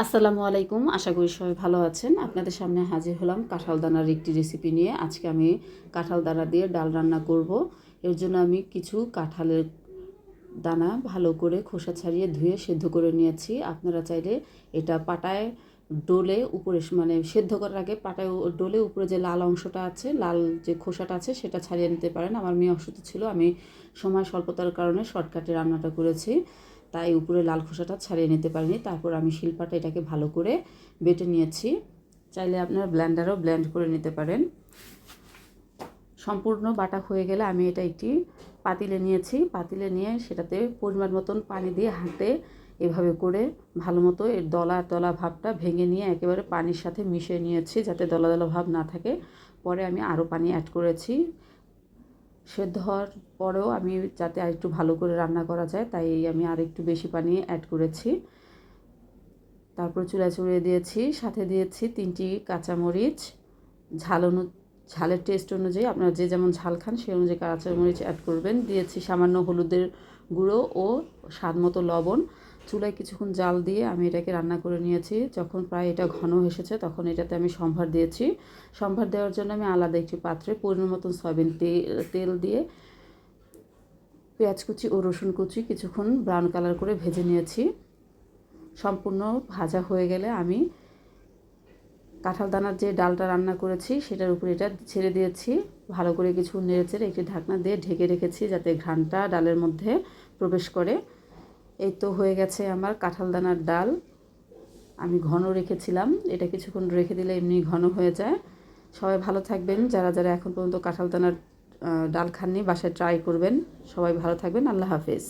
আসসালামু আলাইকুম। আশা করি সবাই ভালো আছেন। আপনাদের সামনে হাজির হলাম কাঁঠাল দানার একটি রেসিপি নিয়ে। আজকে আমি কাঁঠাল দানা দিয়ে ডাল রান্না করব। এর জন্য আমি কিছু কাঁঠালের দানা ভালো করে খোসা ছাড়িয়ে ধুয়ে সেদ্ধ করে নিয়েছি। আপনারা চাইলে এটা পাটায় ডলে উপরে মানে সেদ্ধ করার আগে পাটায় ডলে উপরে যে লাল অংশটা আছে, লাল যে খোসাটা আছে সেটা ছাড়িয়ে নিতে পারেন। আমার মেয়ে অসুস্থ ছিল, আমি সময় স্বল্পতার কারণে শর্টকাটে রান্নাটা করেছি, তাই উপরে লাল খোসাটা ছাড়িয়ে নিতে পারিনি। তারপর আমি শিলপাটা এটাকে ভালো করে বেটে নিয়েছি। চাইলে আপনারা ব্লেন্ডারও ব্লেন্ড করে নিতে পারেন। সম্পূর্ণ বাটা হয়ে গেলে আমি এটা একটি পাতিলে নিয়েছি। পাতিলে নিয়ে সেটাতে পরিমাণ মতন পানি দিয়ে হাতে এভাবে করে ভালো মতো এর দলা দলা ভাবটা ভেঙে নিয়ে একেবারে পানির সাথে মিশিয়ে নিয়েছি, যাতে দলা দলা ভাব না থাকে। পরে আমি আরও পানি অ্যাড করেছি। সেদ্ধ হওয়ার পরেও আমি যাতে আর একটু ভালো করে রান্না করা যায়, তাই আমি আর একটু বেশি পানি অ্যাড করেছি। তারপর চুলা চড়িয়ে দিয়েছি, সাথে দিয়েছি 3টি কাঁচামরিচ। ঝালের টেস্ট অনুযায়ী আপনারা যে যেমন ঝাল খান সেই অনুযায়ী কাঁচামরিচ অ্যাড করবেন। দিয়েছি সামান্য হলুদের গুঁড়ো ও স্বাদ মতো লবণ। চুলায় কিছুক্ষণ জাল দিয়ে আমি এটাকে রান্না করে নিয়েছি। যখন প্রায় এটা ঘন এসেছে তখন এটাতে আমি সম্ভার দিয়েছি। সম্ভার দেওয়ার জন্য আমি আলাদা একটি পাত্রে পরিমাণ মতন সয়াবিন তেল দিয়ে পেঁয়াজ কুচি ও রসুন কুচি কিছুক্ষণ ব্রাউন কালার করে ভেজে নিয়েছি। সম্পূর্ণ ভাজা হয়ে গেলে আমি কাঁঠাল দানার যে ডালটা রান্না করেছি সেটার উপরে এটা ছেড়ে দিয়েছি। ভালো করে কিছু নেড়েচেড়ে একটি ঢাকনা দিয়ে ঢেকে রেখেছি, যাতে ঘ্রাণটা ডালের মধ্যে প্রবেশ করে। এই তো হয়ে গেছে আমার কাঁঠাল দানার ডাল। আমি ঘন রেখেছিলাম, এটা কিছুক্ষণ রেখে দিলে এমনি ঘন হয়ে যায়। সবাই ভালো থাকবেন। যারা যারা এখন পর্যন্ত কাঁঠাল দানার ডাল খাননি বাসায় ট্রাই করবেন। সবাই ভালো থাকবেন। আল্লাহ হাফেজ।